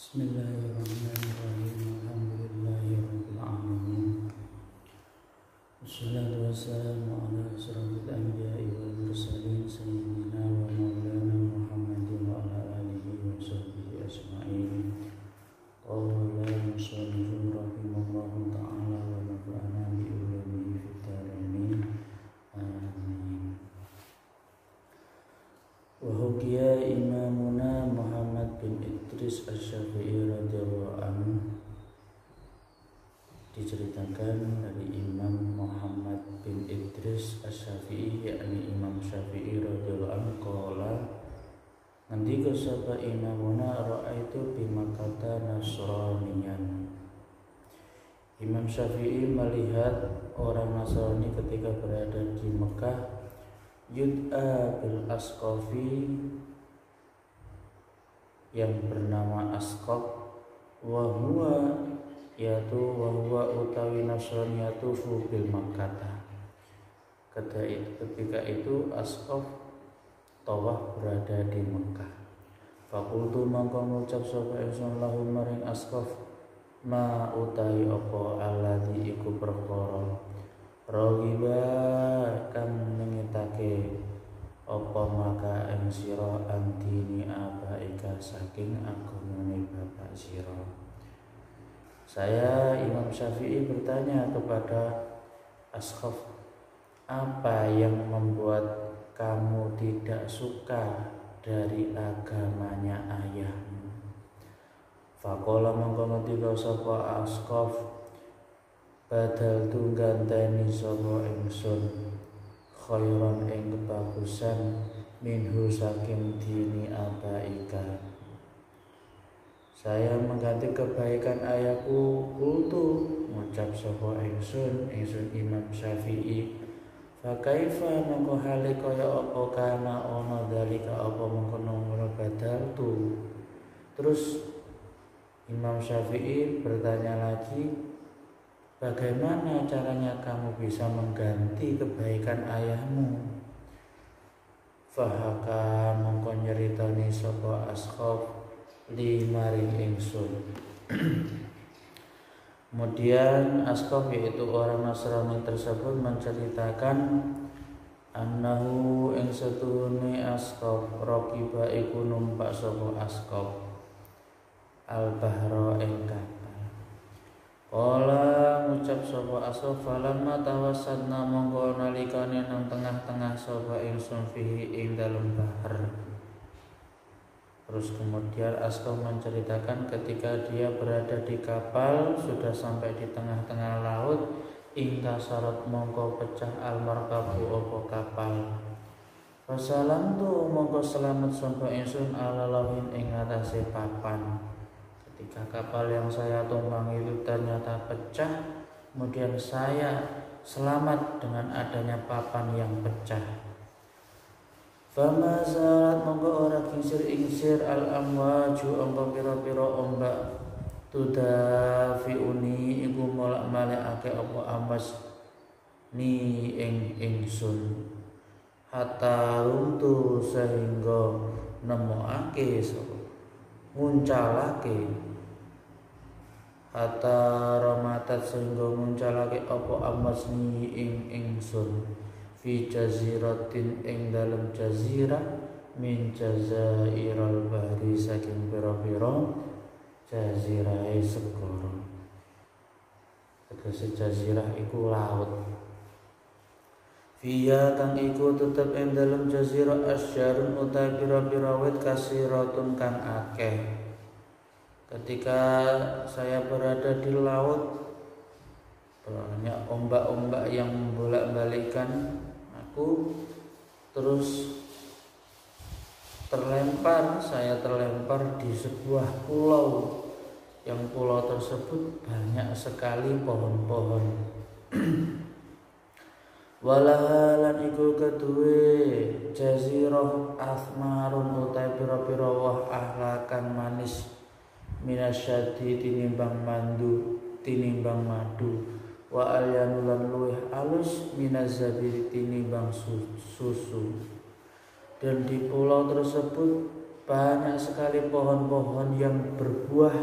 Bismillahirrahmanirrahim. Alhamdulillahirabbil alamin. Wassalatu wassalamu ala asyrafil anbiya'i wal mursalin sayyidina wa maulana Muhammadin wa ala alihi wa sahbihi ajma'in. Qala al-musannif rahimahullahu ta'ala wa nafa'ana bi ulumihi fid dharain. Amin. Wa hukiya imamuna Muhammad bin Idris Asy-Syafi'i radhiyallahu anhu, diceritakan dari Imam Muhammad bin Idris Asy-Syafi'i, yakni Imam Syafi'i radhiyallahu anhu, qala ngendika sapa imamuna ra'aitu bi Makkah Nasraniyan. Imam Syafi'i melihat orang Nasrani ketika berada di Mekah, yud'a bil Asqafi, yang bernama Asqaf, wa huwa utawi Nasrani yatufu bil Makkah. Ketika itu Asqaf tawaf berada di Mekah. Fakultu mangko ngucap sapa ingsun lahu maring Asqaf, ma utahi apa alladzi iku perkara raghiba kang ningitake apa maka ing sira antini abaika saking agamane bapak sira. Saya Imam Syafi'i bertanya kepada Asqaf, apa yang membuat kamu tidak suka dari agamanya ayahmu? Faqala mangko ngendika sapa Asqaf, badal tungganteni sapa ingsun khairan ing kebagusan minhu saking dini abaika. Saya mengganti kebaikan ayahku. Kultu ngucap sapa ingsun Imam Syafi'i, fa kaifa mongko hale kaya apa kana ana dalika apa mengkono badal tu. Terus Imam Syafi'i bertanya lagi, bagaimana caranya kamu bisa mengganti kebaikan ayahmu? Fahaka mongko nyeritani sapa Asqaf li maring ingsun. Kemudian Asqaf, yaitu orang Nasrani tersebut, menceritakan annahu ing satune Asqaf raqiba iku numpak sapa Asqaf al-bahra ing kapal. Qala ngucap sapa Asqaf, falamma tawassadna mongko nalikane nang tengah-tengah sapa ingsun fihi ing dalem bahar. Terus kemudian Asqaf menceritakan ketika dia berada di kapal, sudah sampai di tengah-tengah laut, ingkasarat mongko pecah al-markabu apa kapal. Fasalam tu mongko selamat sapa ingsun ala lauhin ing atase papan. Ketika kapal yang saya tumpangi itu ternyata pecah, kemudian saya selamat dengan adanya papan yang pecah. Fama zalat mongko ora kingsir al-amwaju angka pira-pira ombak tudafiuni iku molak-malikake apa amas ni ing ingsun hatta runtu sehingga nemokake sapa nguncalake hatta ramatat sehingga nguncalake apa amas ni ing ingsun fi jaziratin ing dalam jazirah min jazairal bahri saking pira-pira jazirahe segara. Tegese jazirah iku laut. Fiya kang iku tetep ing dalam jazirah asyarun uta pira-pira wit kasiratun kang akeh. Ketika saya berada di laut, banyak ombak-ombak yang membolak-balikkan aku, terus saya terlempar di sebuah pulau, yang pulau tersebut banyak sekali pohon-pohon. Walahalan iku kedue jazirah asmarun utai pira-pira wah ahlakan manis minasyadi tinimbang madu wa alyanulan luwih alus minazabiri tinimbang susu. Dan di pulau tersebut banyak sekali pohon-pohon yang berbuah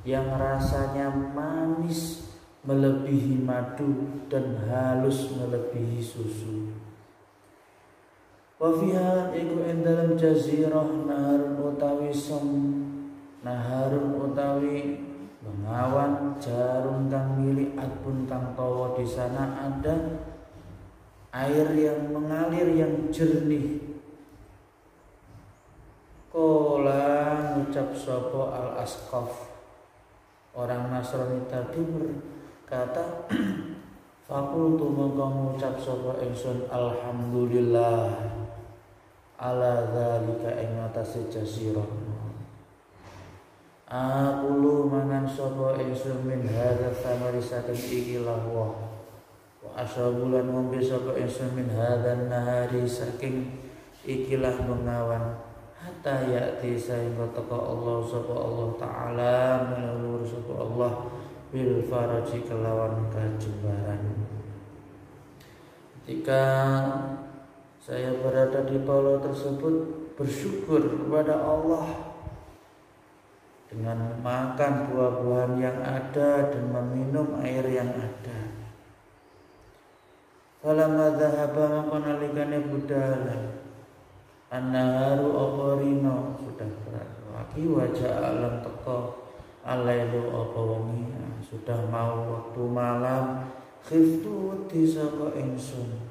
yang rasanya manis melebihi madu dan halus melebihi susu. Wa fiha iku ing dalem jazirah naharun utawi bengawan jarum kang milik adpun kang tawa. Di sana ada air yang mengalir yang jernih. Kola ngucap sopo al-Asqaf, orang Nasrani tadi berkata, fakultu mongko ngucap sopo ingsun alhamdulillah ala dzalika ing atase jazirah. Aku lu mangan sopo ingsun min hadza samari saking ikilah wa ashabulan ngombe sopo ingsun min hadzan nahari saking ikilah bengawan. Hatta ya'ti sehingga teka Allah sapa Allah Ta'ala melulur sapa Allah bil faraji kelawan kejembaran. Ketika saya berada di pulau tersebut, bersyukur kepada Allah dengan memakan buah-buahan yang ada dan meminum air yang ada. Falamma dhahaba maqanalikane budala an-naharu oporino sudah lagi wajah alam teko alailu apa wengi sudah mau waktu malam khiftu tisaka ingsun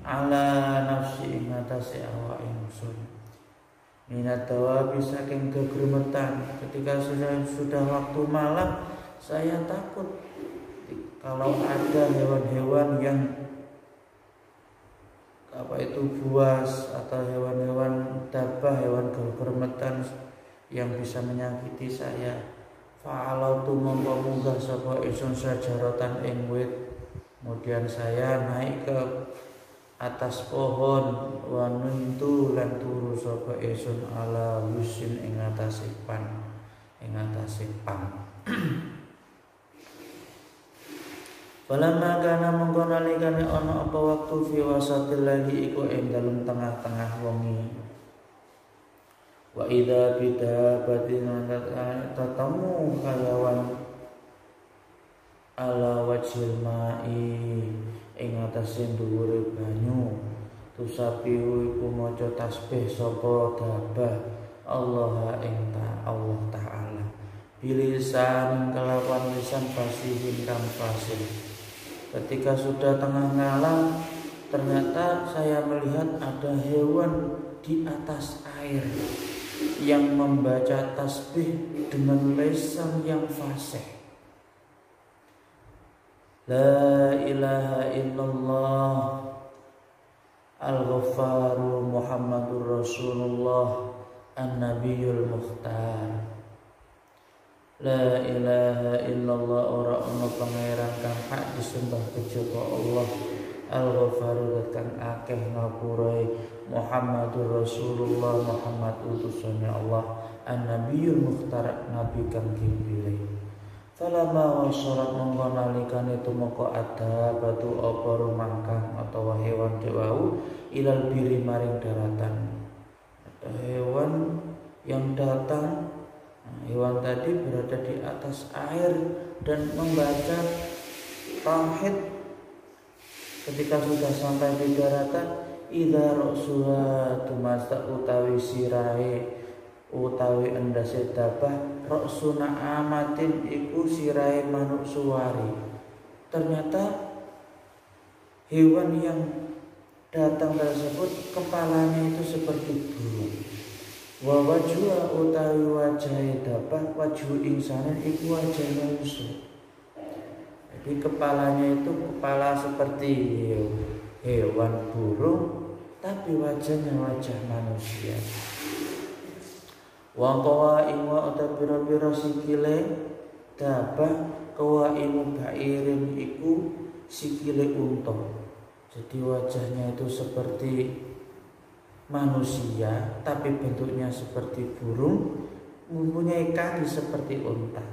ala nafsi ing atase awak ingsun minat dawabi saking gegremetan. Ketika sudah waktu malam, saya takut kalau ada hewan-hewan yang buas atau hewan-hewan dabah, hewan gegremetan yang bisa menyakiti saya. Fa'alautu mongko munggah sapa ingsun sajaratan ing wit. Kemudian saya naik ke atas pohon wa nuntu lan turu sapa ingsun ala wusin ing atase pang. Falamma kana mongko nalikane ana apa waktu fi wasatil laili iku ing dalem tengah-tengah wengi. Wa idza bidabatin tatamu kayawan ala wajhil ma'i ing atase dhuwure banyu. Tusabihu iku maca tasbih sapa dabah Allah ing Allah Ta'ala bilisan kelawan lisan fasihin kang fasih. Ketika sudah tengah malam, ternyata saya melihat ada hewan di atas air yang membaca tasbih dengan lisan yang fasih. La ilaha illallah al-Ghaffaru Muhammadur Rasulullah an-Nabiyul Mukhtar. La ilaha illallah ora ana pangeran kang hak disembah kejaba Allah al-Ghaffaru kang akeh ngapurae Muhammadur Rasulullah Muhammad utusane Allah an-Nabiyul Mukhtar nabi kang dipilih. Falamma wasalat mongko nalikane tumeka ada batu apa rumangkang atau hewan dewau ilal biri maring daratan. Ada hewan yang datang. Hewan tadi berada di atas air dan membaca tauhid. Ketika sudah sampai di daratan, idza ra'suha tumasta utawi sirahe utawi endase dabah ra'suna amatin iku sirahe manuk suwari. Ternyata hewan yang datang tersebut kepalanya itu seperti burung. Wa wajhu utawi wajahe dabah wajhu insanin iku wajah manusia. Jadi kepalanya itu kepala seperti hewan burung tapi wajahnya wajah manusia. Wa qawaimu utawi pira-pira sikile dabah qawaimu bairin iku sikile unta. Jadi wajahnya itu seperti manusia tapi bentuknya seperti burung, mempunyai kaki seperti unta.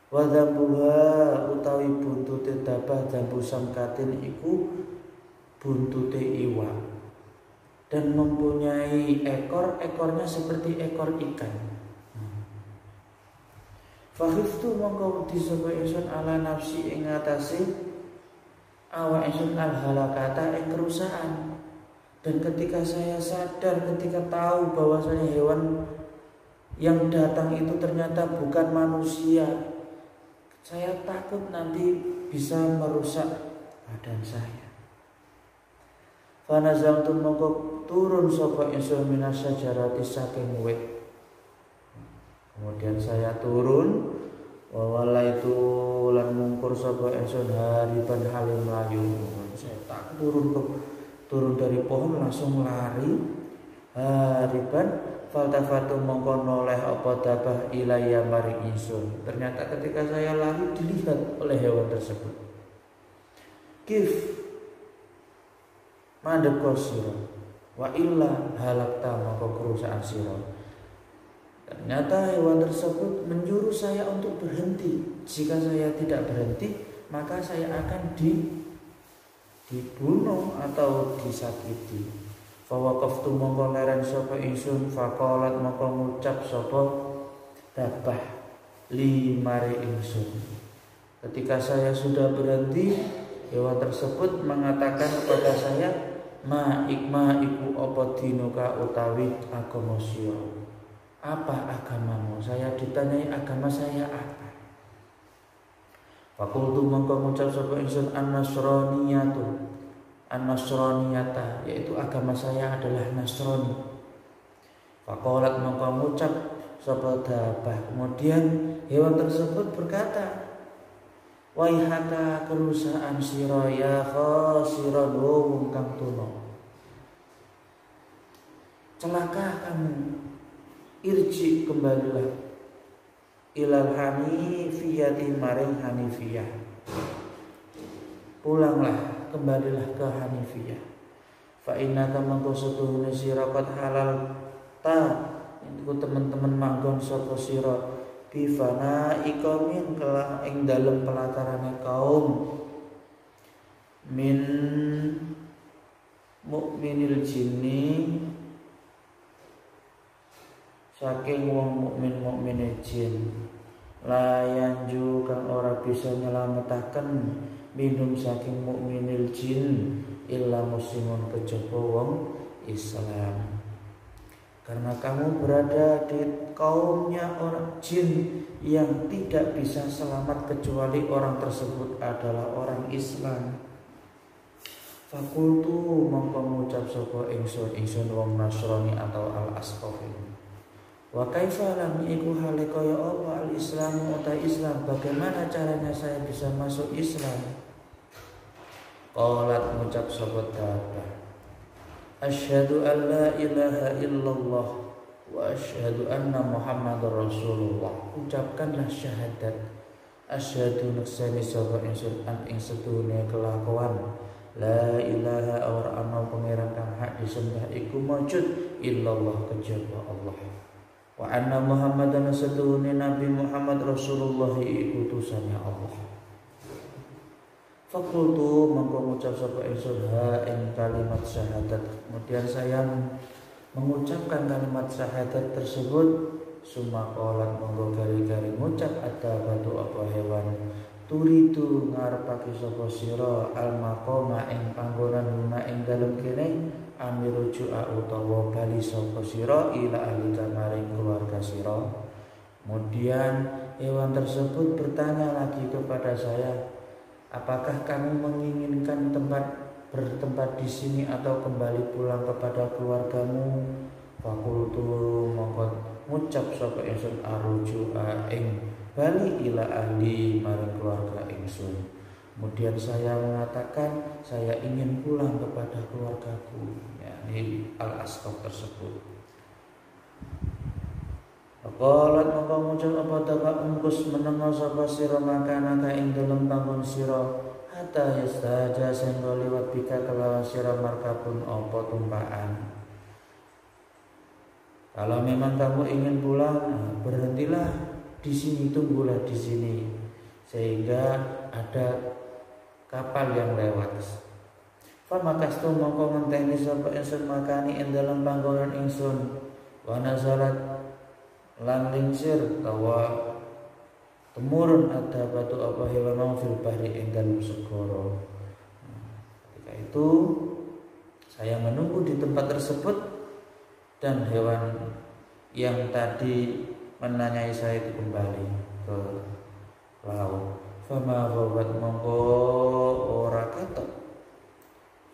Wa dzabuha utawi buntute dabah dzambu samkatin iku buntute iwak. dan mempunyai ekor, ekornya seperti ekor ikan. Fakhiftu mongko wedi sapa ingsun ala nafsi ing atase awak ingsun al halakata ing kerusakan. Dan ketika saya sadar, ketika tahu bahwasanya hewan yang datang itu ternyata bukan manusia, saya takut nanti bisa merusak badan saya. Fanazaltu mongko turun sapa ingsun minasyajarati saking wit. Kemudian saya turun, wawala itu lan mungkur sapa ingsun hariban halim layu. Saya tak turun dari pohon langsung lari hariban faltafatu mongko noleh apa dabah ilaya maring ingsun. Ternyata ketika saya lari dilihat oleh hewan tersebut. Kif mandek sira wa illa halakta mongko kerusakan sira. Ternyata hewan tersebut menyuruh saya untuk berhenti. Jika saya tidak berhenti, maka saya akan dibunuh atau disakiti. Fawaqaftu mongko leren sapa ingsun faqalat mongko ngucap sapa dabah li mari ingsun. Ketika saya sudah berhenti, hewan tersebut mengatakan kepada saya, ma iku apa dinuka utawi agama sira. Apa agamamu? Saya ditanyai agama saya apa. Fakultu mongko ngucap sapa ingsun an-nasraniyata, yaitu agama saya adalah Nasrani. Faqalat mongko ngucap sapa dabah. Kemudian hewan tersebut berkata, waihaka kerusakan sira ya khasiran wong kang tuna. Celaka kamu. Irji kembalilah ilal hanifiyati maring hanifiyah. Pulanglah, kembalilah ke hanifiyah. Fa innaka mangko setuhune sira qad halal ta iku teman-teman manggon sapa sira bi fana iqamin kala ing dalem pelatarane kaum min mukminil jinni saking wong mukmin jin layanju kang ora bisa nyelametaken minum saking mukminil jin illa muslimun kejaba wong Islam. Karena kamu berada di kaumnya orang jin yang tidak bisa selamat kecuali orang tersebut adalah orang Islam. Fakultu mongko ngucap sapa ingsun wong Nasrani atau al-Asqafi. Wa kaifa lam iku hale kaya apa al-Islamu uta Islam, bagaimana caranya saya bisa masuk Islam? Qalat ngucap sapa dabah, asyhadu an la ilaha illallah wa asyhadu anna Muhammadar Rasulullah. Ucapkanlah syahadat, asyhadu naksani sapa ingsun an ing sedune kelakuan la ilaha ora ana pangeran kang hak disembah iku maujud illallah kejaba Allah. Wa anna Muhammadan satune Nabi Muhammad Rasulullah iku utusannya Allah. Fakultu mongko ngucap sapa ingsun ha ing kalimat syahadat. Kemudian saya mengucapkan kalimat syahadat tersebut. Summa qalat monggo gari-gari ngucap ada batu apa hewan. Turidu ngarepake sapa sira al maqama ing panggonan guna ing dalem kene amiruju utawa bali sapa sira ila ahli maring keluarga sira. Kemudian hewan tersebut bertanya lagi kepada saya, apakah kamu menginginkan bertempat di sini atau kembali pulang kepada keluargamu? Fakultu mongko ngucap sapa ingsun aruju ing bali ila ahli maring keluarga ingsun. Kemudian saya mengatakan saya ingin pulang kepada keluargaku, yakni al-Asqaf tersebut. Qalat mongko ngucap apa dapat ungkus menengo sapa sira makana ka ing dalem panggon sira hatta yastaja senggo liwat bika kelawan sira markabun apa tumpaan. Kalau memang kamu ingin pulang, berhentilah di sini, tunggulah di sini sehingga ada kapal yang lewat. Famakastu mongko ngenteni sapa ingsun makani ing dalem panggonan ingsun. Wa nazalat lan lingsir tawa temurun ada batu apa hewan fil bahri ing dalem segara. Ketika itu saya menunggu di tempat tersebut dan hewan yang tadi menanyai saya itu kembali ke laut. Fama babat mongko ora katok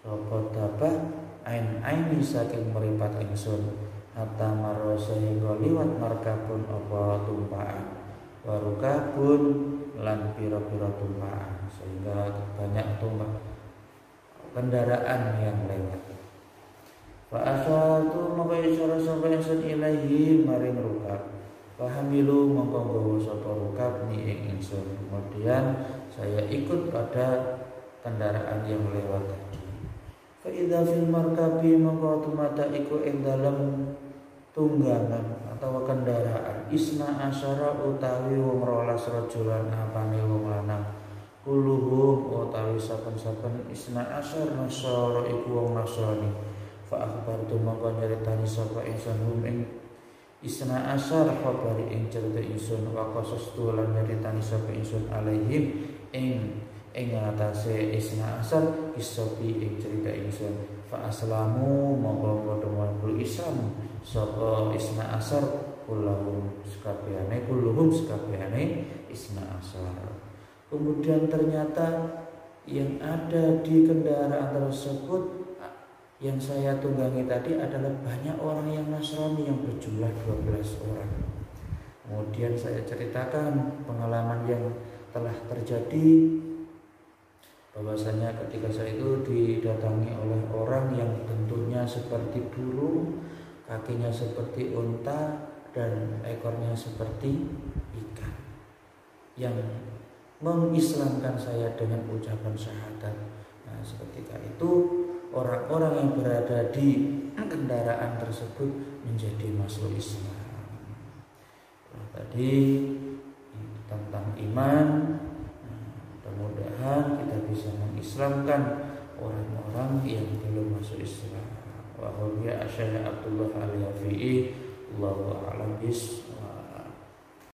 sapa dabah ain saking meripat ingsun hatta marasa hingga liwat markabun apa tumpaan warukabun lan pira-pira tumpaan sehingga banyak tumpah kendaraan yang lewat. Fa asyatu mongko isyara sapa ingsun ilahi maring rukab. Fahamilu mongko nggawa sapa rukab ni ing ingsun. Kemudian saya ikut pada kendaraan yang lewat tadi. Fa idza fil markabi mongko tumata iku ing dalem tunggangan atau kendaraan isna asyara utawi wong 12 rajulan apane wong lanang. Kuluhum utawi saben-saben isna asyar nasara iku wong Nasrani. Fa akhbartu mongko nyeritani sapa ingsun hum ing isna asyar khabari ing cerita ingsun wa qasastu lan nyeritani sapa ingsun alaihim ing atase isna asyar kisopi ing cerita ingsun. Fa aslamu mongko padha Islam sapa isna asyar kuluhum sekabehane isna asyar. Kemudian ternyata yang ada di kendaraan tersebut yang saya tunggangi tadi adalah banyak orang yang Nasrani yang berjumlah 12 orang. Kemudian saya ceritakan pengalaman yang telah terjadi, bahwasanya ketika saya itu didatangi oleh orang yang tentunya seperti burung, kakinya seperti unta dan ekornya seperti ikan, yang mengislamkan saya dengan ucapan syahadat. Nah, seketika itu orang-orang yang berada di kendaraan tersebut menjadi masuk Islam. Nah, tadi tentang iman, mudah-mudahan kita bisa mengislamkan orang-orang yang belum masuk Islam. Wa huwa Syekh Abdullah Al-Yafi'i, Allahu a'lam bishawab.